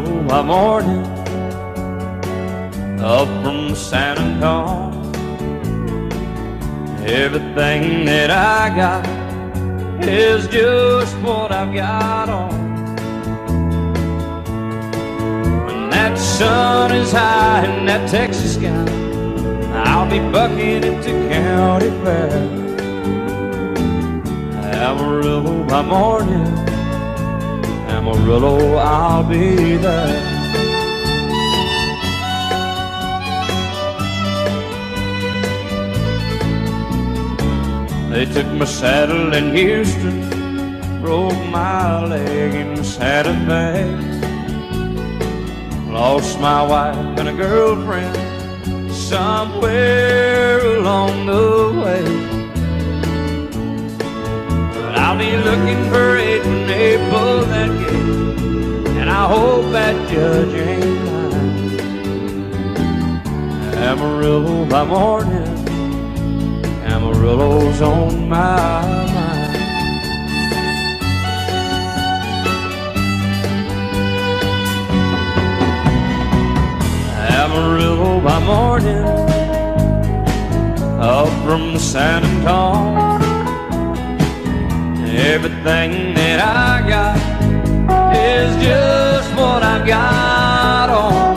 Amarillo by morning, up from San Antonio. Everything that I got is just what I've got on. When that sun is high in that Texas sky, I'll be bucking into county fair. Amarillo by morning, Amarillo, I'll be there. They took my saddle in Houston, broke my leg in Santa Fe. Lost my wife and a girlfriend somewhere along the way. But I'll be looking for it when they pull that gate, and I hope that judge ain't lying. Amarillo by morning, Amarillo's on my mind. Amarillo by morning, up from San Antonio. Everything that I got is just what I've got on.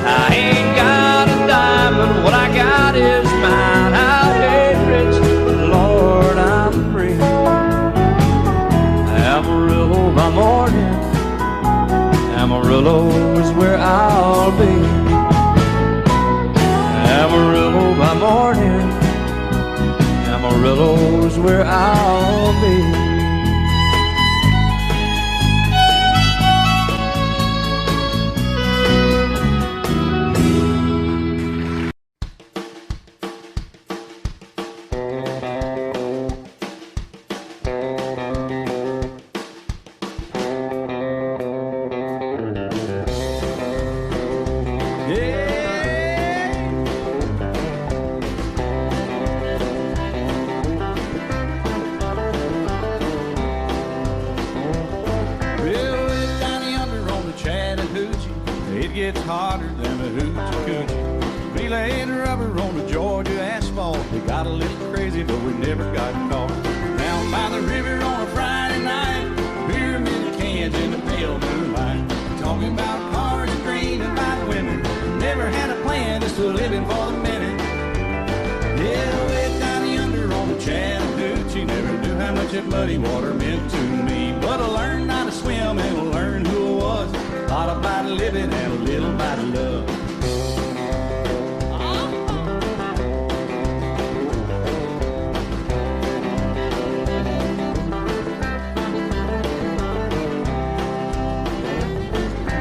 I ain't got a dime, but what I got is mine. I ain't rich, but Lord, I'm free. Amarillo by morning, Amarillo is where I'll be. Amarillo by morning, Amarillo is where I'll be. It's hotter than a hoochie coochie. We laid rubber on the Georgia asphalt. We got a little crazy, but we never got caught. Down by the river on a Friday night, pyramid cans in the pale moonlight. Talking about cars and dreaming about women. Never had a plan, just a living for the minute. Yeah, way down yonder on the Chattahoochee. Never knew how much that muddy water meant to me. But I learned how to swim and I learned who I was. A lot about living and a little about love.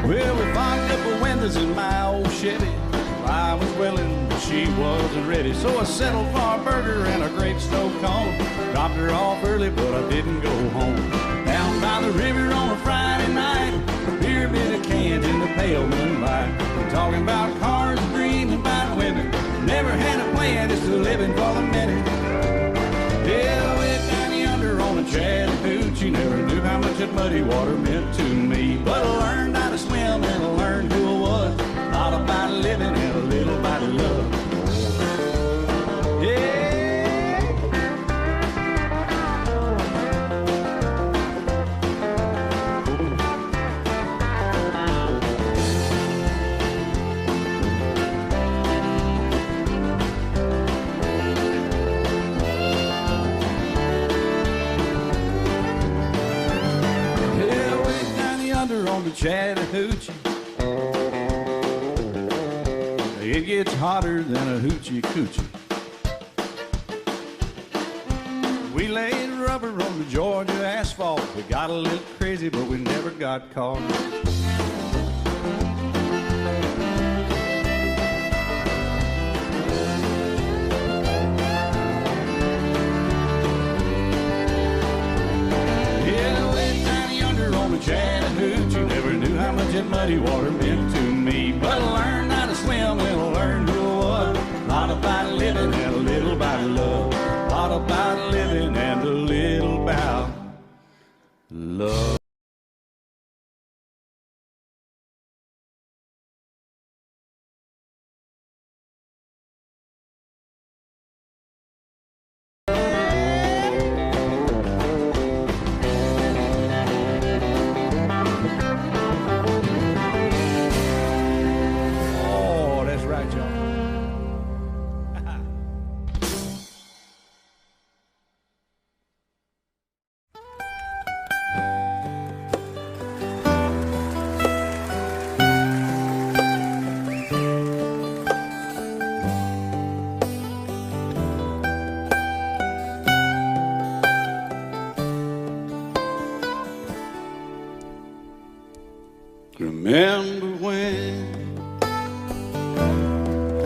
Well, we fogged up the windows in my old Chevy. I was willing, but she wasn't ready. So I settled for a burger and a great snow cone. Dropped her off early, but I didn't go home. Down by the river on a Friday night, a pyramid of cans in the pale moonlight. Talking about cars, dreaming about women. Never had a plan, just a living for the minute. Yeah, way down yonder on the Chattahoochee. Never knew how much that muddy water meant to me. But I learned how to swim and I learned who I was. A lot about living and a little about love. Yeah. On the Chattahoochee, it gets hotter than a hoochie coochie. We laid rubber on the Georgia asphalt. We got a little crazy, but we never got caught. Chattahoochee, never knew how much that muddy water meant to me. But I learned how to swim and I learned who I was. A lot about living and a little about love. A lot about living and a little about love.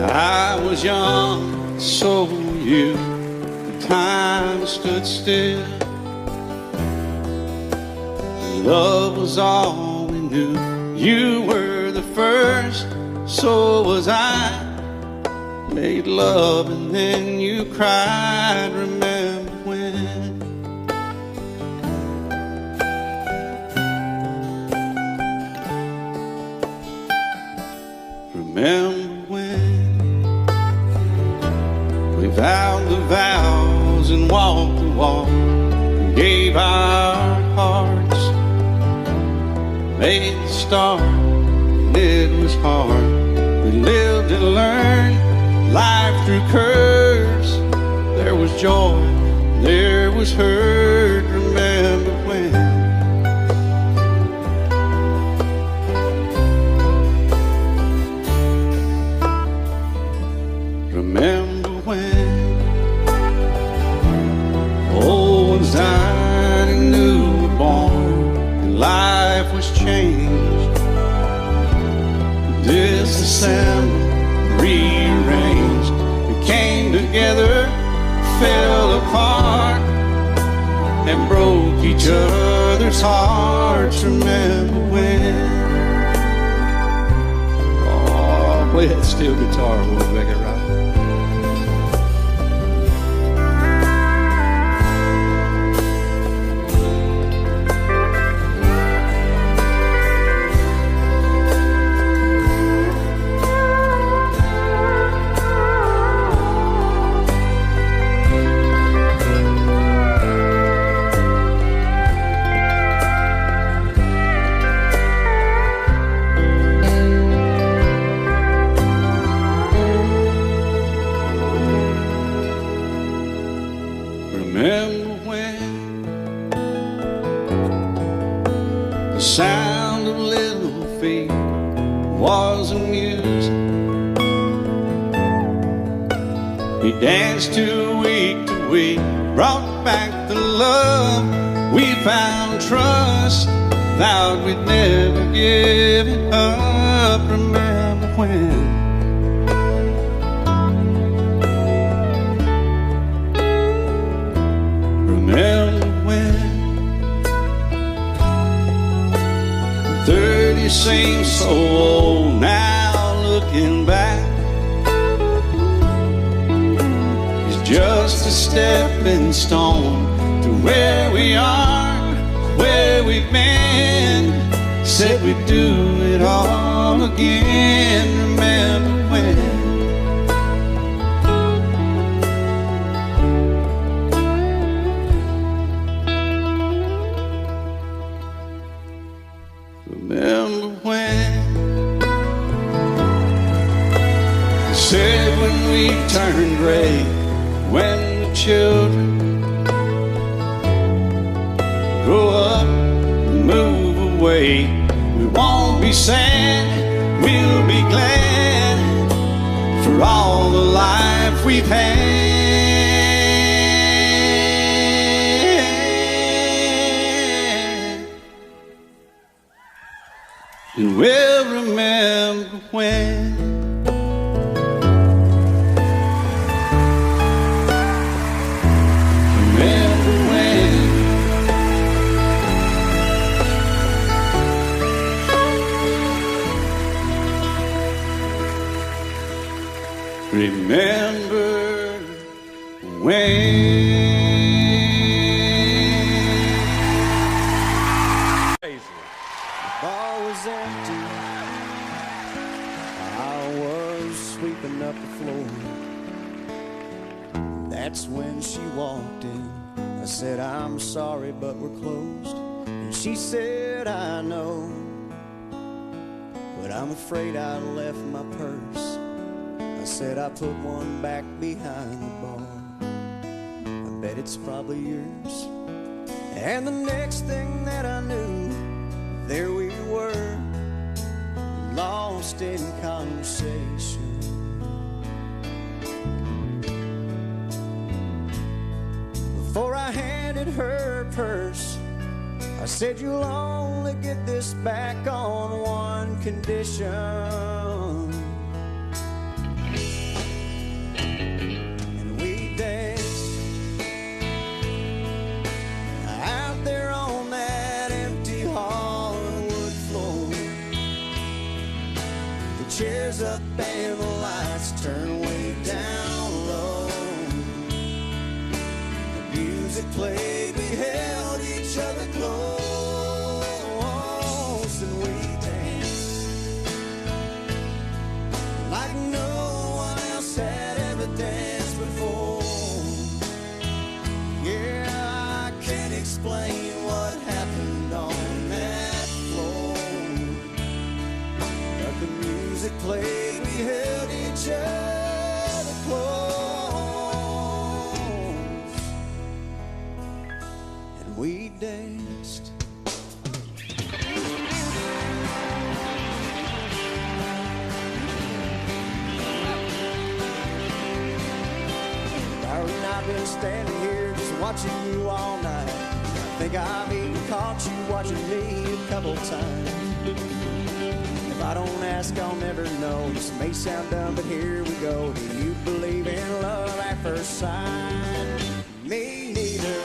I was young, so were you. Time stood still. Love was all we knew. You were the first, so was I. Made love and then you cried. Remember when? Remember when we vowed the vows and walked the walk and gave our hearts, made the start, and it was hard. We lived and learned life through curves. There was joy, there was hurt. Remember when? Remember when old ones died and new were born, and life was changed, disassembled, rearranged. We came together, fell apart, and broke each other's hearts. Remember when? Oh, play that steel guitar, we'll make it right. Remember when the sound of little feet was amusing? We danced to week, brought back the love. We found trust, vowed we'd never give it up. Remember when? Remember when 30 seems so old now, looking back. It's just a stepping stone to where we are, where we've been. Said we'd do it all again. Remember when? Remember when they said when we turned gray, when the children grow up and move away, we won't be sad, we'll be glad for all the life we've had. And we'll remember when. Remember when. Remember when. Bar was empty. I was sweeping up the floor. That's when she walked in. I said, I'm sorry, but we're closed. And she said, I know, but I'm afraid I left my purse. I said, I put one back behind the bar. I bet it's probably yours. And the next thing that I knew, there we were, lost in conversation. Before I handed her purse, I said, you'll only get this back on one condition. chairs up and the lights turn way down low. The music played, we held each other close, and we danced like no one else had ever danced before. Yeah, I can't explain what happened on that floor, but the music played, we held each other close, and we danced. I've been standing here just watching you all night. I think I've even caught you watching me a couple times. If I don't ask, I'll never know. This may sound dumb, but here we go. Do you believe in love at first sight? Me neither.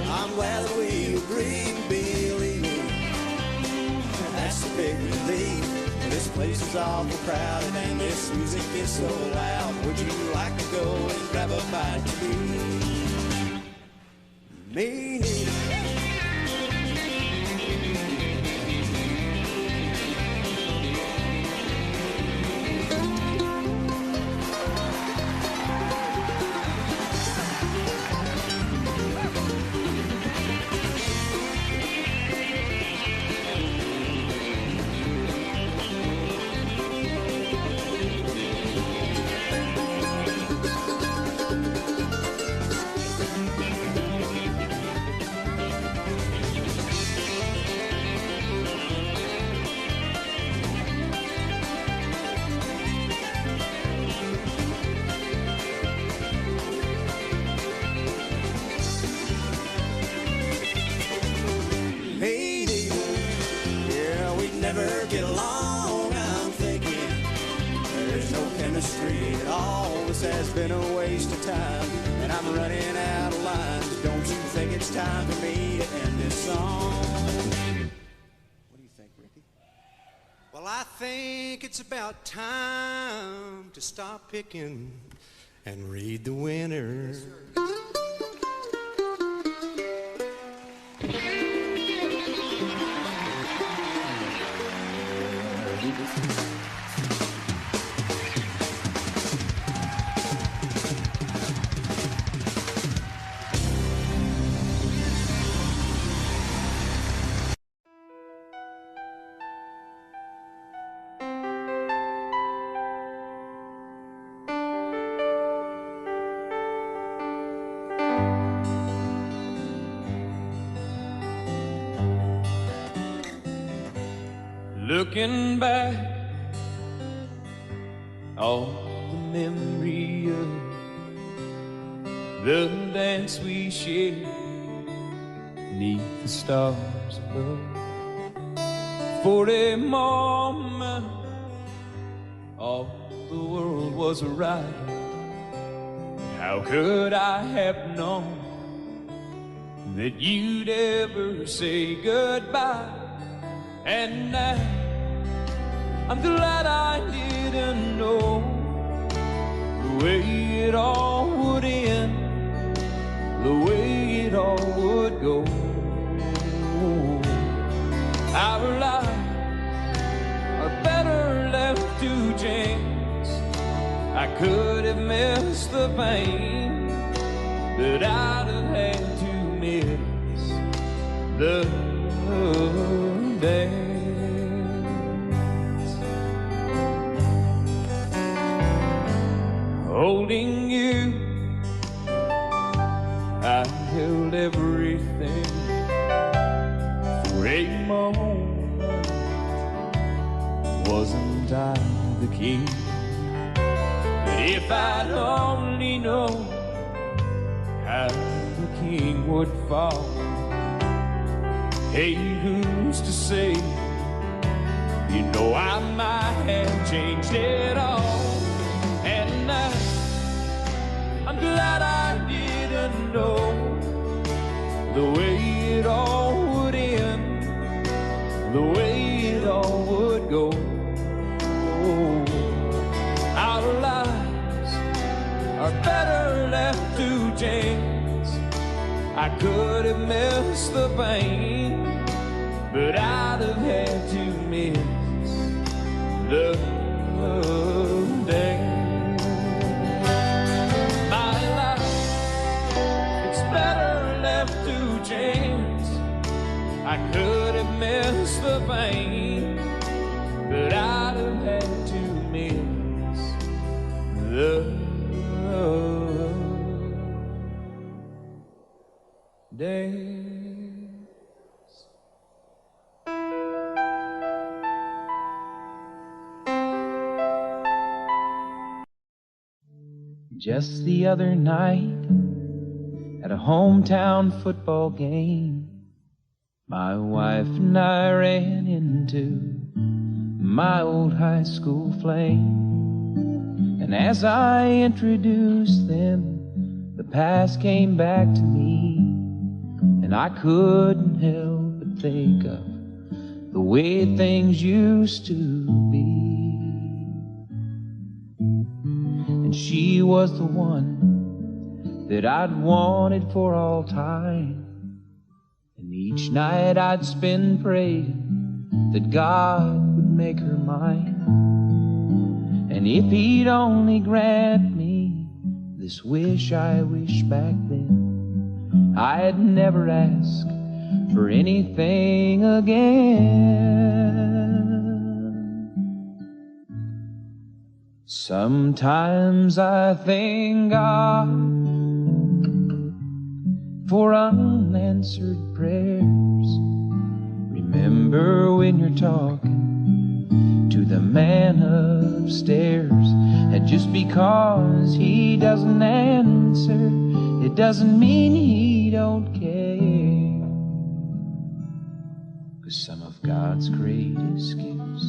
I'm glad that we agreed to believe it. That's a big relief. This place is awful crowded and this music is so loud. Would you like to go and grab a bite to eat? Me neither. Never get along, I'm thinking. There's no chemistry at all. This has been a waste of time, and I'm running out of lines. Don't you think it's time for me to end this song? What do you think, Ricky? Well, I think it's about time to stop picking and read the winner. Yes, Looking back, all the memory of the dance we shared neath the stars above. For a moment, all the world was right. How could I have known that you'd ever say goodbye? And now I'm glad I didn't know the way it all would end, the way it all would go. Our lives are better left to chance. I could have missed the pain, but I'd have had to miss the dance. Holding you, I held everything. For a moment, wasn't I the king? But if I'd only known how the king would fall, hey, who's to say? You know I might have changed it all. And I'm glad I didn't know the way it all would end, the way it all would go. are better left to chance. I could have missed the pain, but I'd have had to miss the day. My life, it's better left to chance. I could have missed the pain, but I'd have had to miss the days. Just the other night, at a hometown football game, my wife and I ran into my old high school flame. And as I introduced them, the past came back to me, and I couldn't help but think of the way things used to be. And she was the one that I'd wanted for all time. And each night I'd spend praying that God would make her mine. And if he'd only grant me this wish I wished back then, I'd never ask for anything again. Sometimes I thank God for unanswered prayers. Remember when you're talking to the man upstairs, and just because he doesn't answer, it doesn't mean he don't care. 'Cause some of God's greatest gifts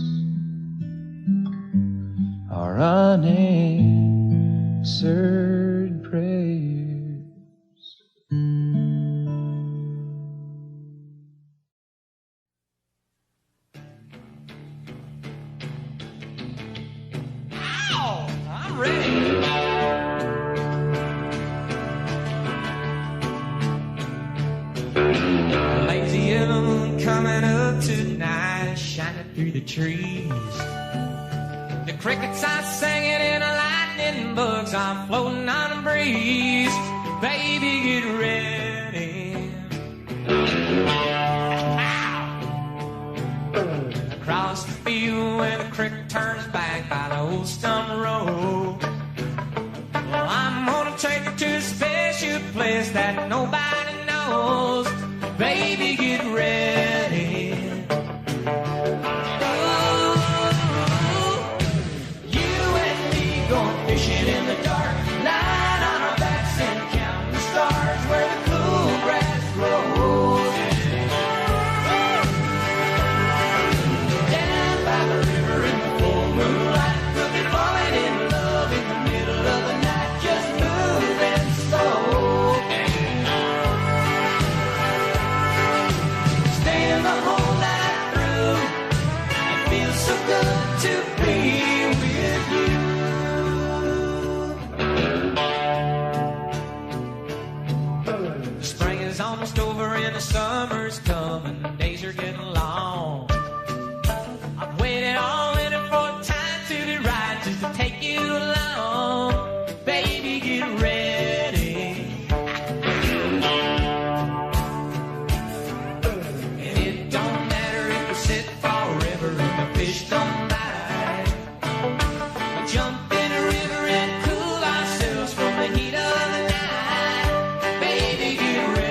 are unanswered prayers. Through the trees, the crickets are singing and the lightning bugs are floating on the breeze. Baby, get ready. Ow! Across the field where the creek turns back by the old stump road. Well, I'm gonna take you to a special place that nobody knows. Baby, get ready. Fishing in the dark, lying on our backs and counting the stars where the cool grass grows. Down by the river in the full moonlight, we'll be falling in love in the middle of the night, just moving slow. Staying the whole night through, it feels so good to be with you. Almost over and the summer's coming, days are getting long. I've waited all winter for time to be right, just to take you along. Baby, get ready. And it don't matter if we sit forever and the fish don't bite. We jump in the river and cool ourselves from the heat of the night. Baby, get ready.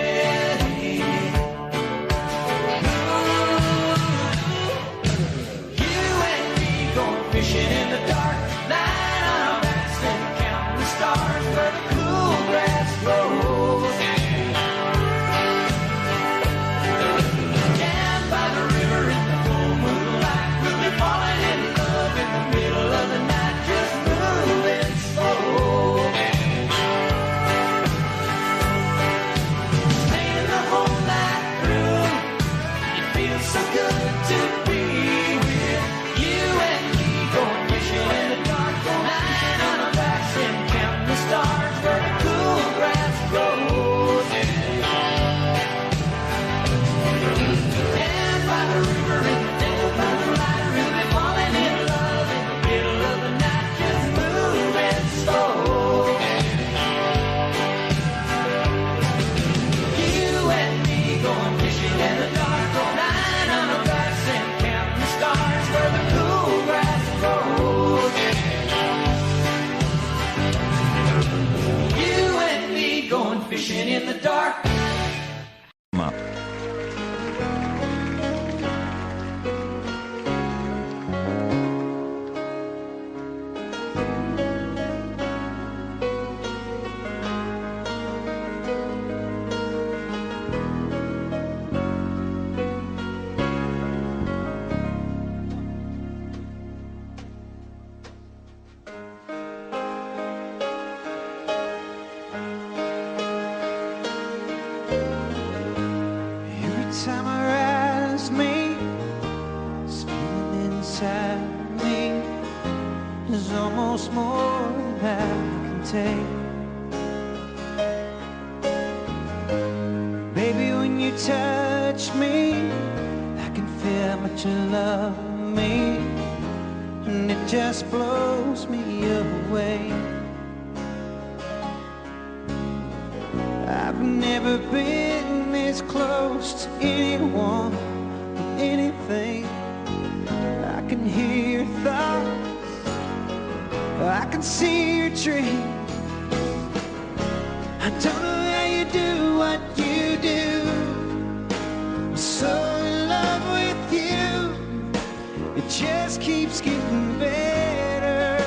Fishing in the dark, lying on our backs and counting the stars where the cool grass grows. Down by the river in the full moonlight, we'll be falling in love in the middle of the night, just moving slow. Staying the whole night through, it feels so good to be with you and me. Going fishing is almost more than I can take. Baby, when you touch me, I can feel how much you love me, and it just blows me away. I've never been this close to anyone or anything. I can hear your thoughts, I can see your dreams. I don't know how you do what you do. I'm so in love with you, it just keeps getting better.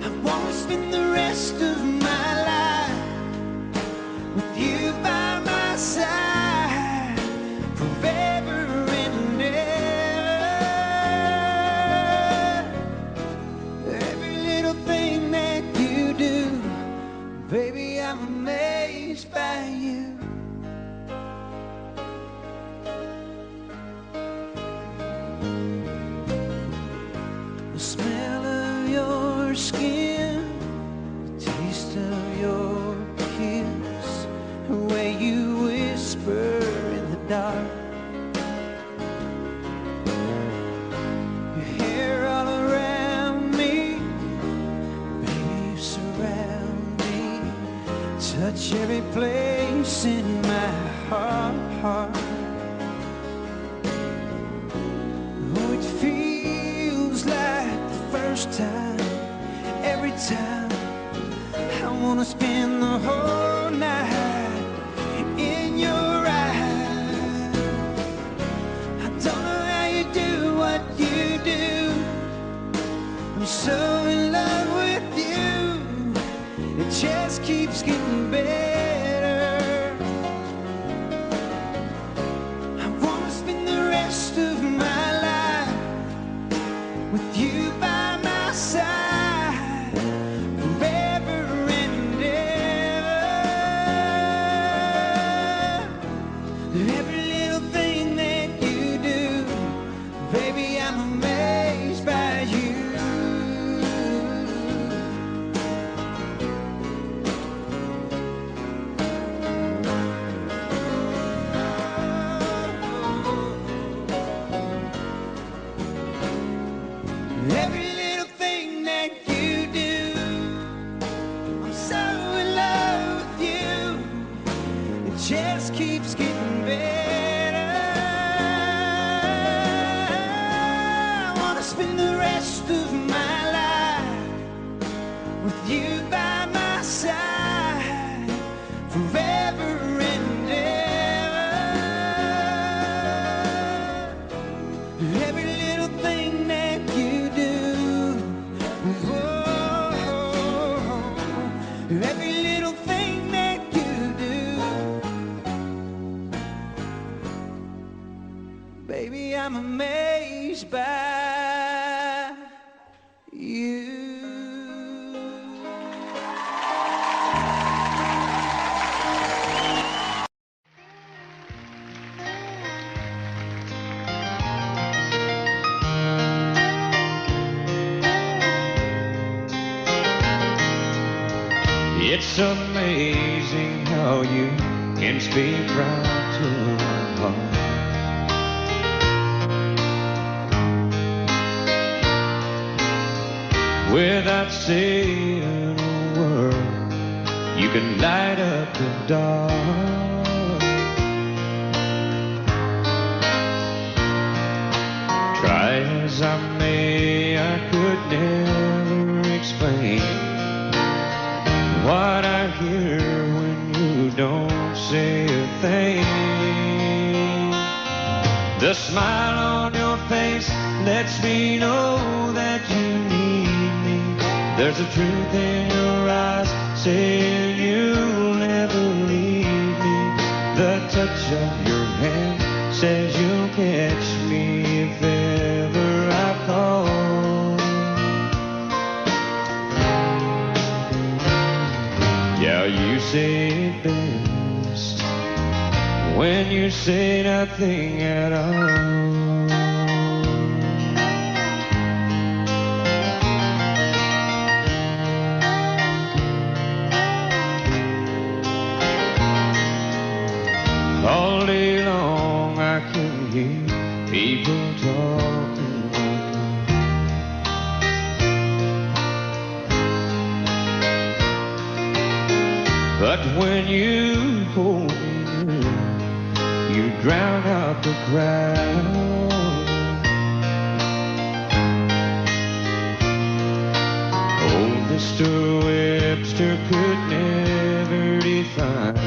I want to spend the rest of my life with you by my side, forever and ever. Every little thing that you do, baby, I'm amazed by you. The smell of your skin, the taste of your kiss, the way you whisper in the dark, your hair all around me, baby, you surround me, touch every place in my heart. Oh, it feels like the first time, every time. I wanna spend the whole night in your eyes. I don't know how you do what you do. I'm so in love with you, it just keeps getting better. I wanna spend the rest of my life with you by my side, forever and ever. Every little thing that you do, baby, I'm amazed by you. Every little thing that you do, I'm so in love with you, it just keeps getting better. I wanna spend the rest of my life with you by my side, forever and ever. Every little thing that you do, whoa, every little thing that you do, baby, I'm amazed by you. It's amazing how you can speak right to my heart. Without saying a word, you can light up the dark. Try as I may, I could never explain what I hear when you don't say a thing. The smile on your face lets me know that you need me. There's a truth in your eyes saying you'll never leave me. The touch of your hand says you'll catch me if ever I fall. Yeah, you say it best when you say nothing at all. can hear people talking like that. But when you hold me near, you drown out the crowd. Oh, Mr. Webster could never define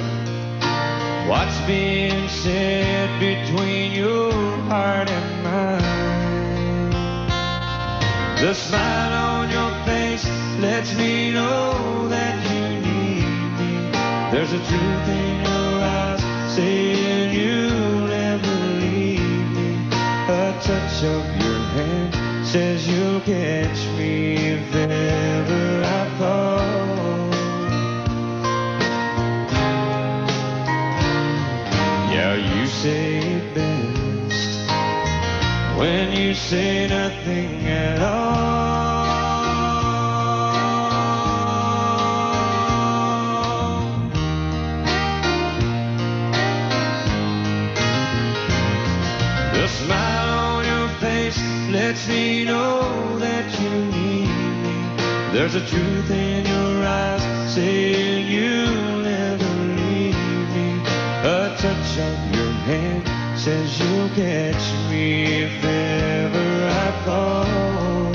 what's being said between your heart and mine. The smile on your face lets me know that you need me. There's a truth in your eyes saying you'll never leave me. A touch of your hand says you'll catch me if ever I fall. Yeah, you say it best when you say nothing at all. The smile on your face lets me know that you need me. There's a truth in your eyes saying you'll never leave me. A touch of your hand says you'll catch me if ever I fall.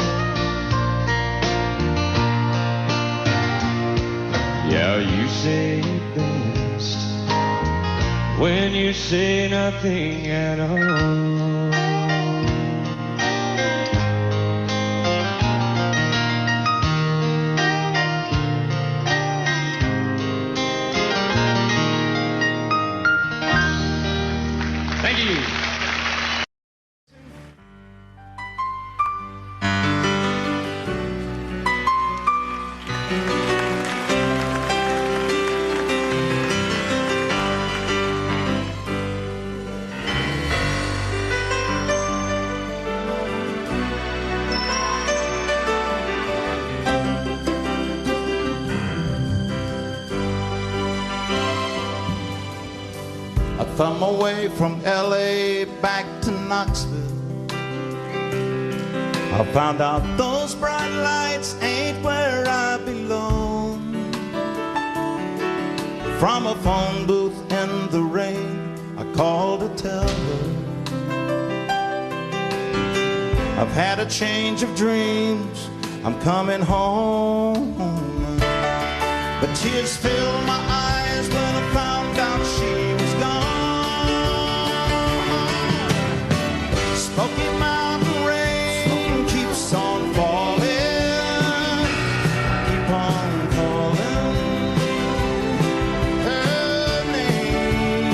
Yeah, you say it best when you say nothing at all. Thank you. I thumb away from LA back to Knoxville. I found out those bright lights ain't where I belong. From a phone booth in the rain, I called to tell her I've had a change of dreams, I'm coming home. But tears filled my eyes when I found out she was gone. Smoky Mountain rain keeps on falling. Keep on calling her name.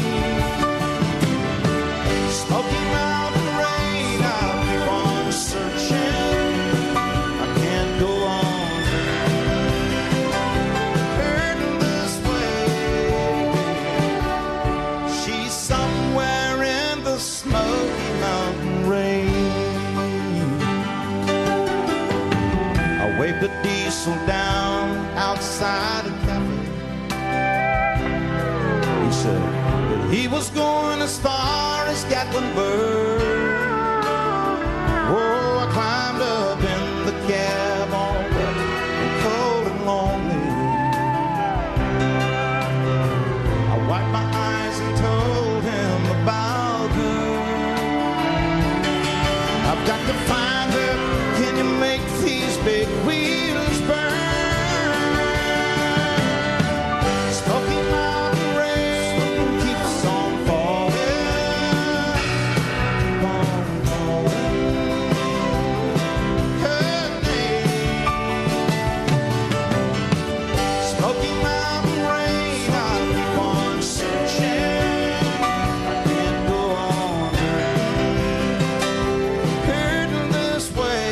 Smoky Mountain rain, I'll keep on searching. I can't go on hurting this way. She's somewhere in the Smoky Mountain rain. I waved the diesel down outside a cafe. He said that he was going as far as Gatlinburg. Oh, I climbed up in the cab all wet and cold and lonely. I wiped my eyes and told him about her. I've got to find her. Can you make these big wheels burn? Smoky Mountain rain keeps on falling. Keep on calling her name. Smoky Mountain rain, I'll keep on searching. I can't go on hurting this way.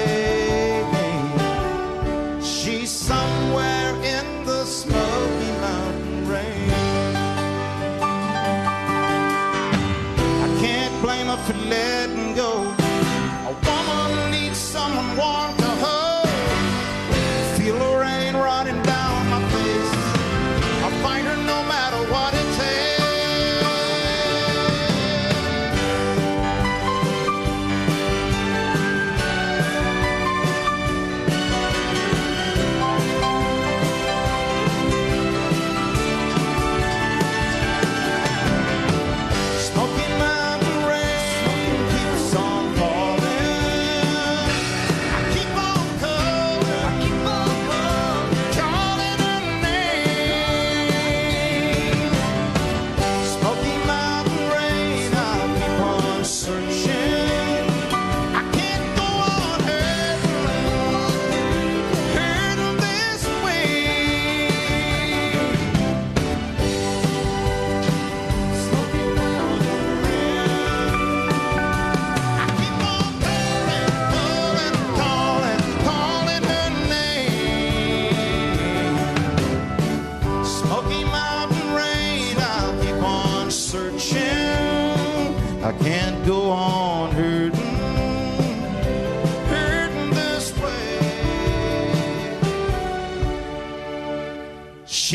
She's somewhere in the Smoky Mountain rain. I can't blame her for letting go. A woman needs someone warm to hold. Feel the rain running down my face. I'll find her no matter what it takes.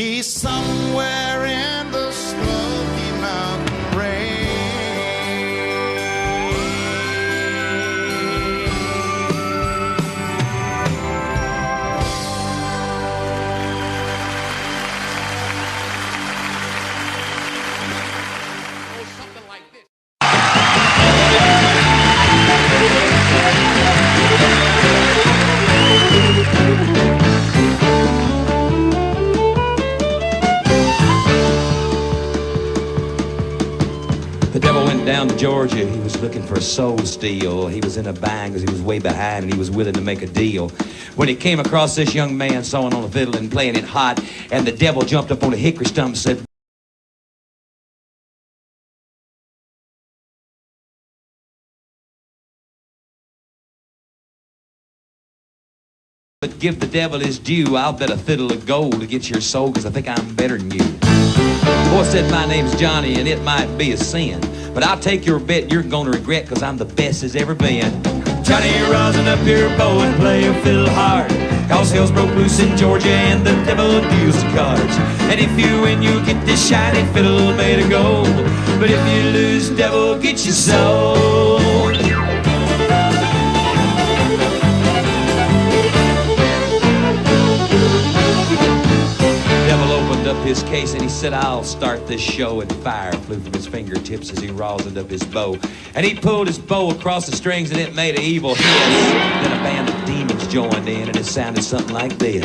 She's somewhere in the Smoky Mountain range. Down to Georgia, he was looking for a soul steal. He was in a bind because he was way behind and he was willing to make a deal. When he came across this young man sawing on the fiddle and playing it hot, and the devil jumped up on a hickory stump and said, "But give the devil his due, I'll bet a fiddle of gold to get your soul because I think I'm better than you." The boy said, "My name's Johnny and it might be a sin, but I'll take your bet you're gonna regret because I'm the best as ever been." Johnny, rosin up your bow and play a fiddle hard, cause hell's broke loose in Georgia and the devil deals the cards. And if you win, you get this shiny fiddle made of gold, but if you lose, devil get your soul. Up his case and he said, "I'll start this show," and fire flew from his fingertips as he rosined up his bow. And he pulled his bow across the strings and it made an evil hiss. Then a band of demons joined in and it sounded something like this.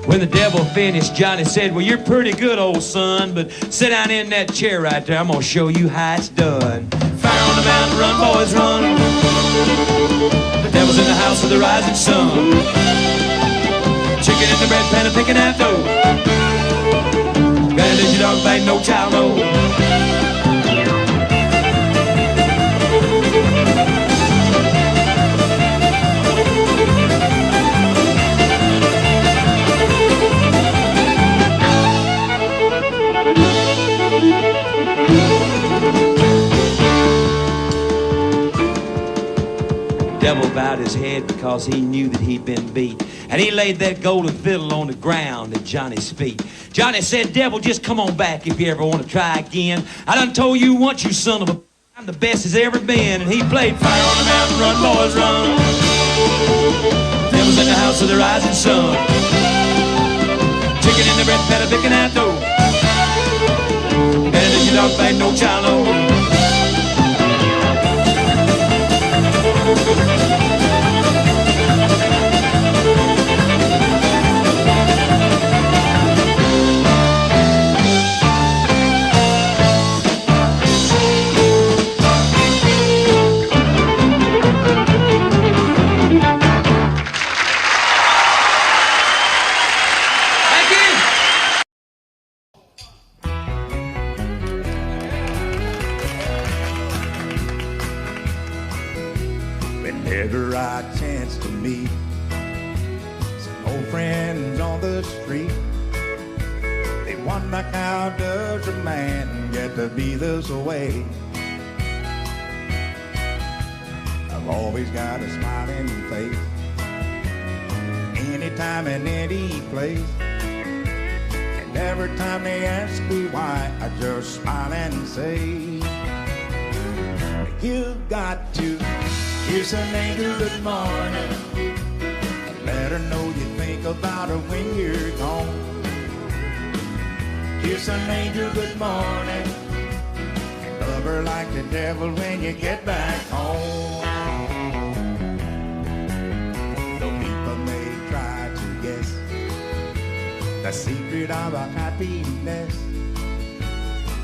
When the devil finished, Johnny said, "Well, you're pretty good, old son, but sit down in that chair right there. I'm gonna show you how it's done." Fire on the mountain, run, boys, run. The devil's in the house of the rising sun. Chicken in the bread pan and picking out dough. Gotta let your dog bite, no child, no. Devil bowed his head because he knew that he'd been beat, and he laid that golden fiddle on the ground at Johnny's feet. Johnny said, "Devil, just come on back if you ever want to try again. I done told you once, you son of a, I'm the best as ever been." And he played "Fire on the Mountain, Run, Boys, Run." Devil's in the house of the rising sun. Chicken in the bread pan, picking out dough. And if you dog bite, no child, no. Whenever I chance to meet some old friends on the street, they wonder, how does a man get to be this way? I've always got a smiling face, anytime and any place. And every time they ask me why, I just smile and say, "You've got to kiss an angel good morning and let her know you think about her when you're gone. Kiss an angel good morning and love her like the devil when you get back home." Though people may try to guess the secret of our happiness,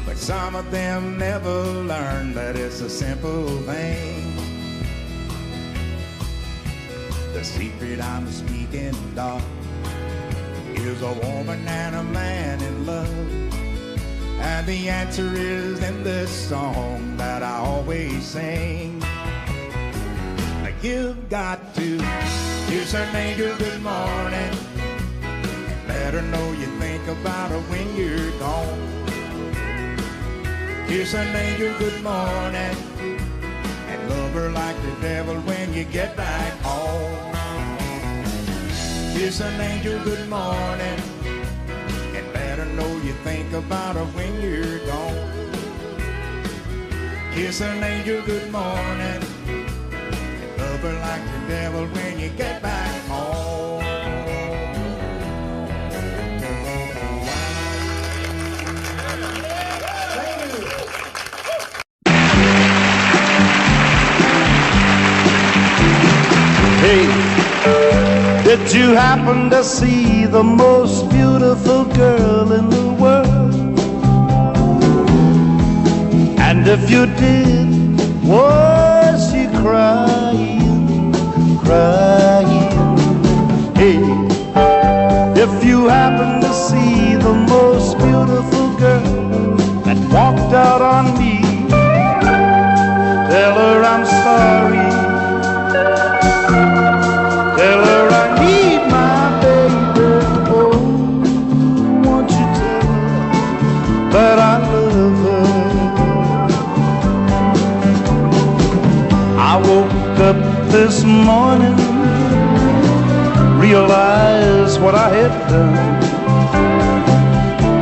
but some of them never learn that it's a simple thing. The secret I'm speaking of is a woman and a man in love. And the answer is in this song that I always sing. You've got to kiss an angel good morning. Let her know you think about her when you're gone. Kiss an angel good morning and love her like the devil when you get back home. Kiss an angel good morning and let her know you think about her when you're gone. Kiss an angel good morning, love her like the devil when you get back home. Hey, did you happen to see the most beautiful girl in the world? And if you did, was she crying, crying? Hey, if you happen to see the most beautiful girl that walked out on me, tell her I'm sorry. Tell her I need my baby. Oh, won't you tell her that I love her? I woke up this morning, realized what I had done.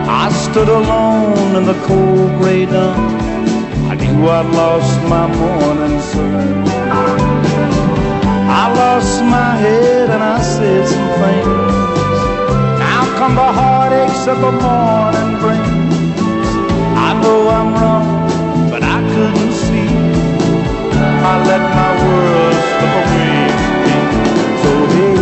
I stood alone in the cold gray dawn. I knew I'd lost my morning sun. I lost my head and I said some things. Now come the heartaches that the morning brings. I know I'm wrong, but I couldn't see. I let my world slip away from me. So hey,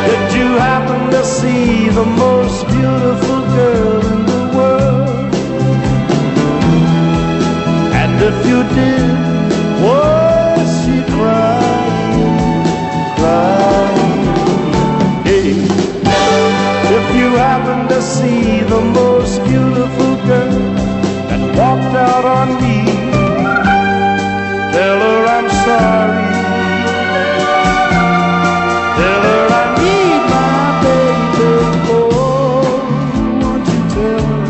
did you happen to see the most beautiful girl in the world? And if you did, was she crying, crying? Hey, if you happen to see the most beautiful girl that walked out on me, tell her I'm sorry. Tell her I need my baby. Oh, won't you tell her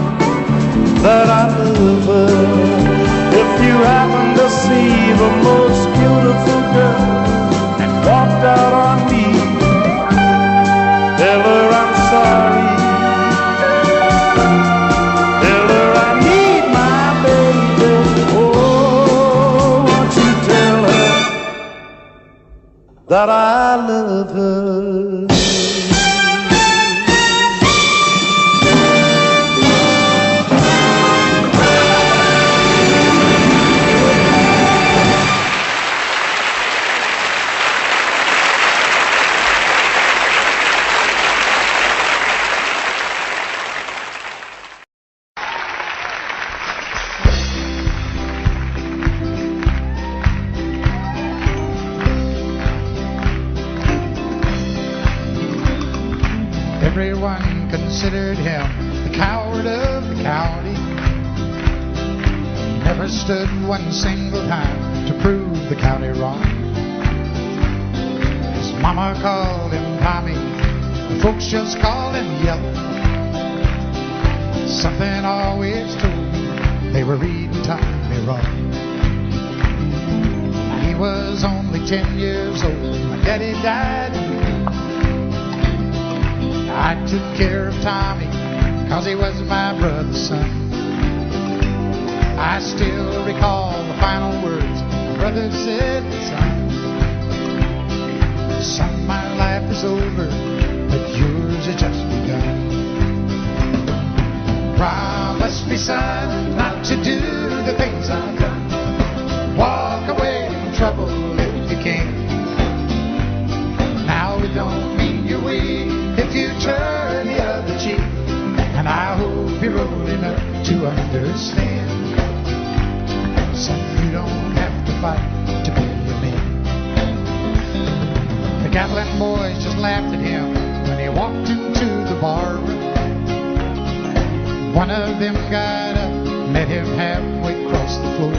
that I love her? If you happen to see the most beautiful girl that walked out on me, tell her I'm sorry. Tell her I need my baby. Oh, won't you tell her that I love her? Everyone considered him the coward of the county. He never stood one single time to prove the county wrong. His mama called him Tommy, the folks just called him Yellow. Something always told me they were reading Tommy wrong. He was only 10 years old when my daddy died. I took care of Tommy, 'cause he was my brother's son. I still recall the final words my brother said to son. Son, my life is over, but yours has just begun. Promise me, son, not to do the things I've done. Walk away from trouble if you can. Now it don't mean you're weak if you turn the other cheek, and I hope you're old enough to understand. Son, you don't have to fight to be a man. and boys just laughed at him when he walked into the bar room. One of them got up, met him halfway across the floor.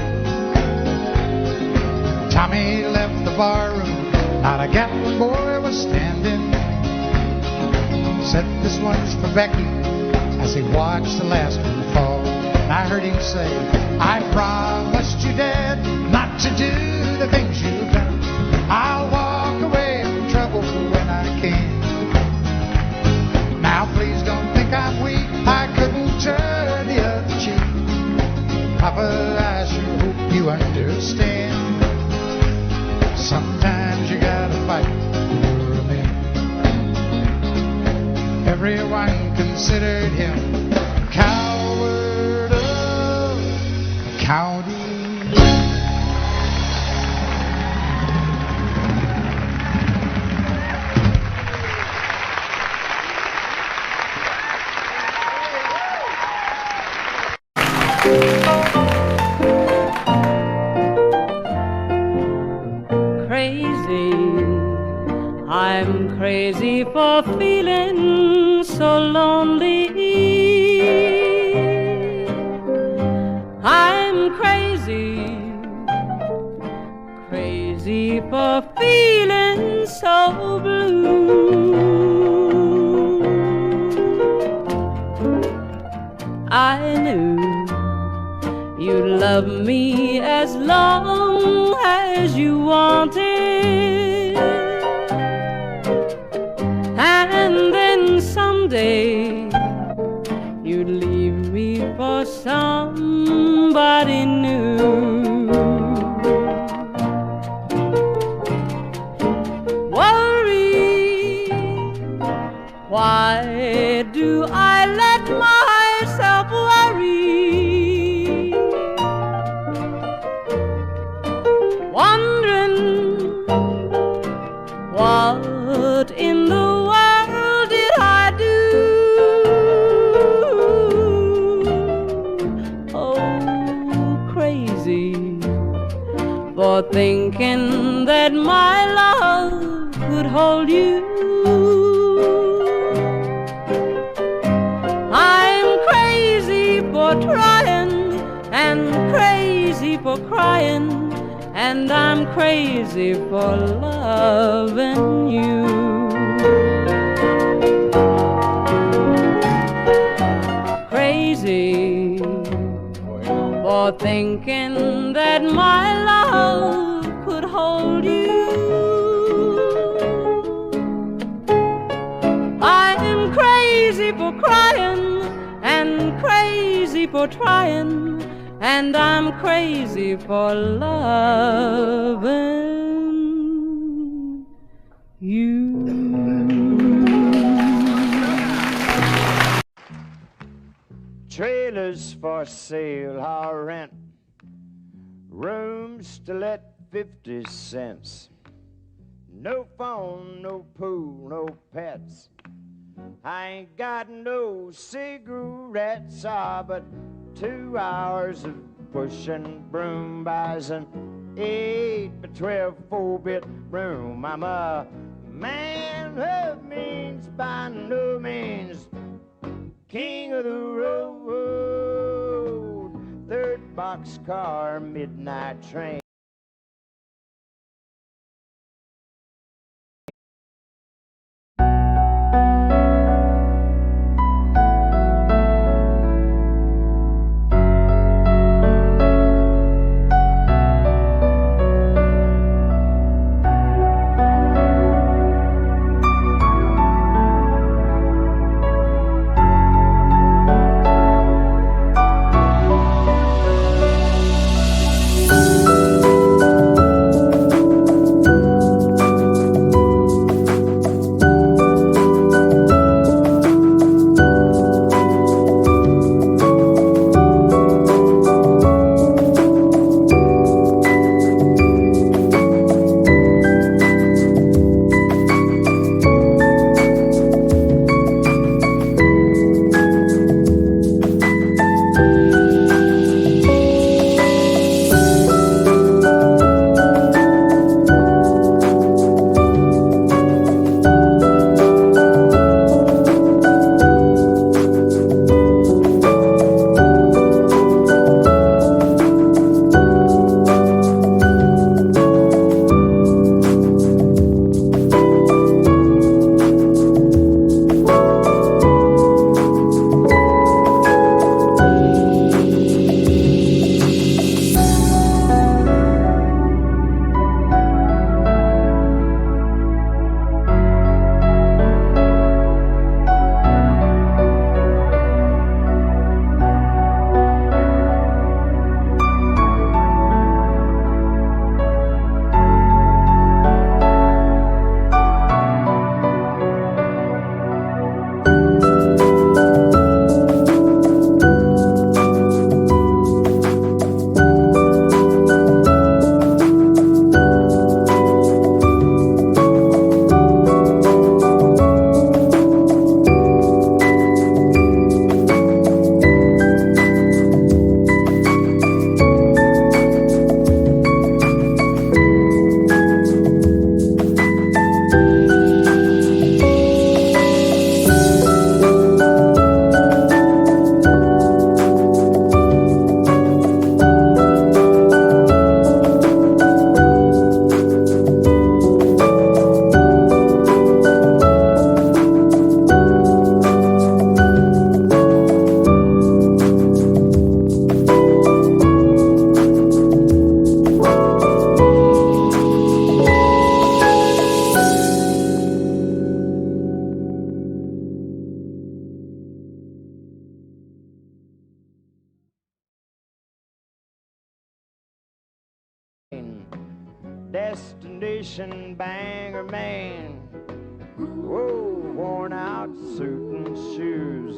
Tommy left the bar room, not a Gatlin boy was standing. Said, "This one's for Becky," as he watched the last one fall. And I heard him say, "I promised you, Dad, not to do the things you've done. I'll walk away from trouble when I can. Now please don't think I'm weak, I couldn't turn the other cheek. Papa, I sure hope you understand. Sometimes you gotta fight for a man." Everyone considered him coward of the county. I'm crazy for feeling so lonely. I'm crazy, crazy for feeling so blue. I knew you'd love me as long as you wanted. And then someday you'd leave me for somebody new. Worry, why do I let myself worry? Wondering what in the world did I do? Oh, crazy for thinking that my love could hold you. I'm crazy for trying and crazy for crying, and I'm crazy for loving you. Crazy for thinking that my love could hold you. I'm crazy for crying and crazy for trying, and I'm crazy for loving you. Trailers for sale or rent, rooms to let 50 cents. No phone, no pool, no pets. I ain't got no cigarettes, but 2 hours of pushing broom buys an 8 by 12 4-bit room. I'm a man of means, by no means king of the road. Third boxcar, midnight train. destination Bangor, Maine. Whoa, worn out suit and shoes.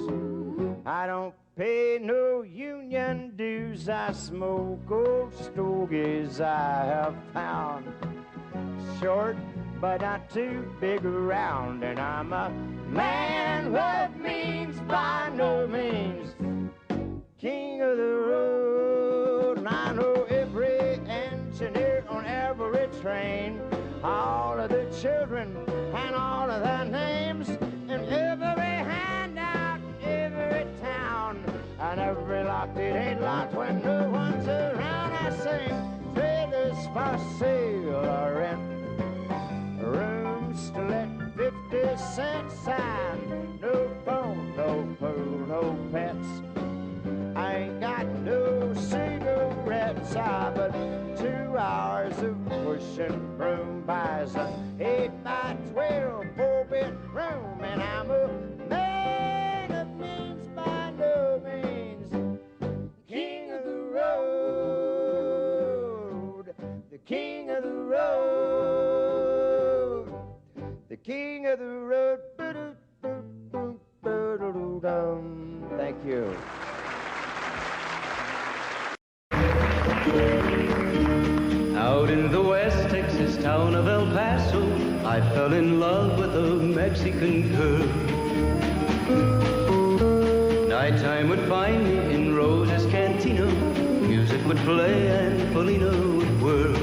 I don't pay no union dues. I smoke old stogies I have found. Short, but not too big around. And I'm a man what means by no means king of the road. And I know every engineer on every train, all of the children and all of their names, and every handout in every town, and every lock that ain't locked when no one's around. I sing trailers for sale or rent, rooms to let, 50-cent sign, no phone, no pool, no pets. I ain't got no cigarettes, but 2 hours of pushing broom buys a 8x12 4-bedroom, and I'm a man of means by no means, king of the road, the king of the road, the king of the road. Thank you. Out in the West Texas town of El Paso, I fell in love with a Mexican girl. Nighttime would find me in Rose's Cantina. Music would play and Felina would whirl.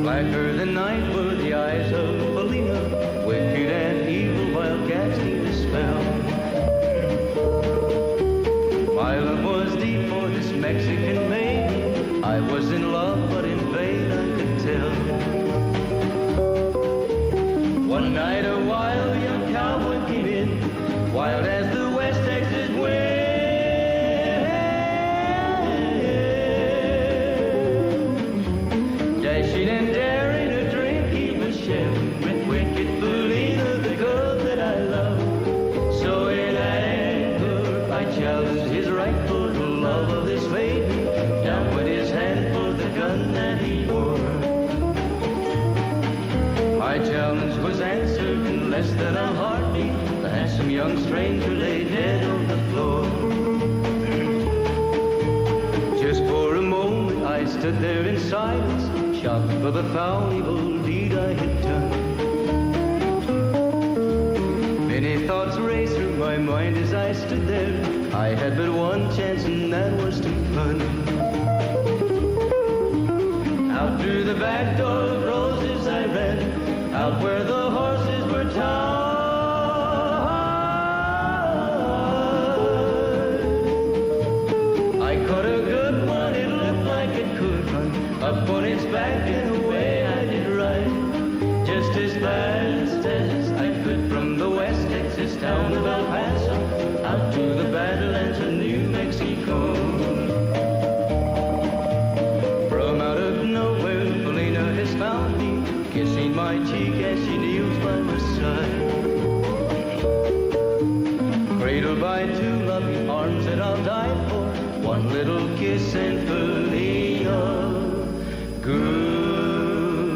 Blacker than night were the eyes of Felina, wicked and evil while casting a spell. My love was deep for this Mexican maiden. I was in love, but in vain I could tell. One night a wild young cowboy came in, wild as the West Texas wind. Dashing and daring to drink, he was sharing with wicked Felina, the girl that I love. So in anger I challenged his right for the love of this maiden. Down went his hand for the gun that he wore. My challenge was answered in less than a heartbeat. The handsome young stranger lay dead on the floor. Just for a moment I stood there in silence, shocked for the foul evil deed I had done. Many thoughts raced through my mind as I stood there. I had but one chance and that was to run. Out through the back door of Roses I ran, out where the horses were tied. I caught a good one, it looked like it could run, up on its back and away I did ride, just as fast as I could from the West Texas town of El Paso, out to the Badlands of New Mexico. From out of nowhere, Felina has found me, kissing my cheek as she kneels by my side. Cradled by two loving arms that I'll die for, one little kiss and Felina, goodbye.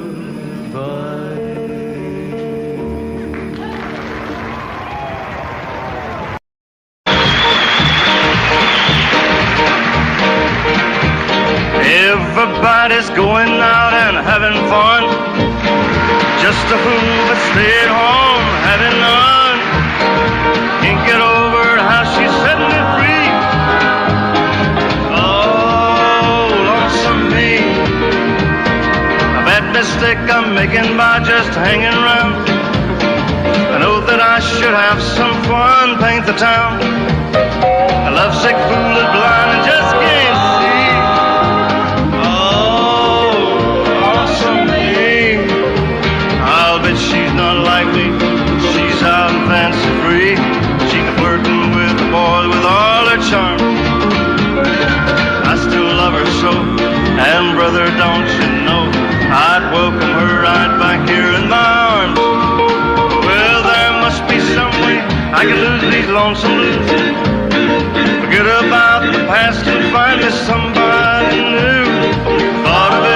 Everybody's going out and having fun. Just a fool that stayed home having none. Can't get over how she's setting me free. Oh, lonesome me. A bad mistake I'm making by just hanging around. I know that I should have some fun, paint the town. A lovesick fool is blind and just can't see. She's not like me, she's out and fancy free. She can flirting with the boy with all her charm. I still love her so, and brother, don't you know, I'd welcome her right back here in my arms. Well, there must be some way I can lose these lonesome blues. Forget about the past and find me somebody new. Thought of it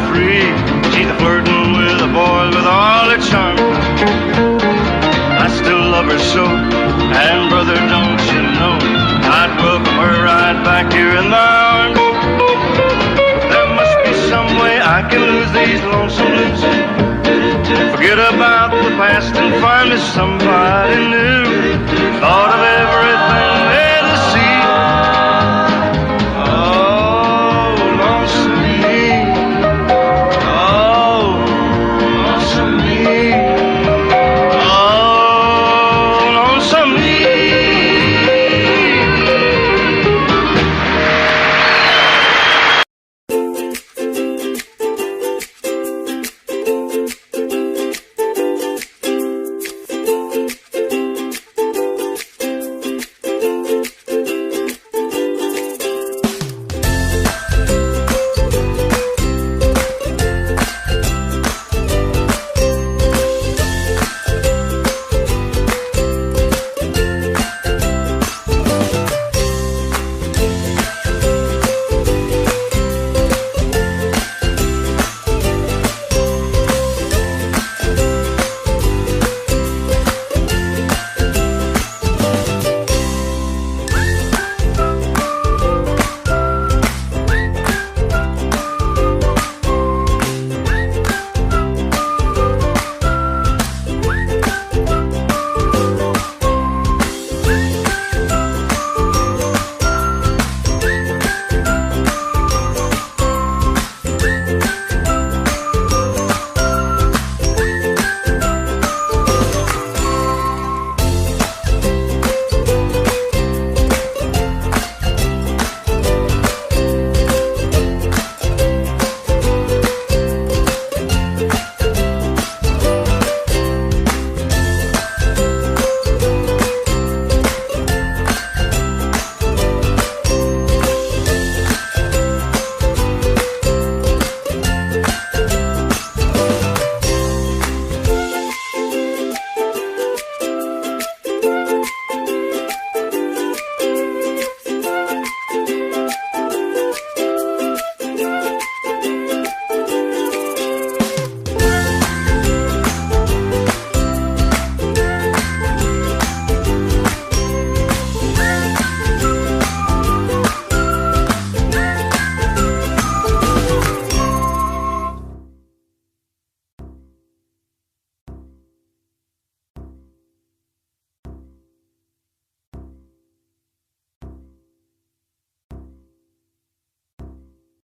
free. She's a flirting with a boy with all her charm. I still love her so, and brother, don't you know, I'd welcome her right back here in my arms. There must be some way I can lose these lonesome blues, forget about the past and find me somebody new. Thought of everything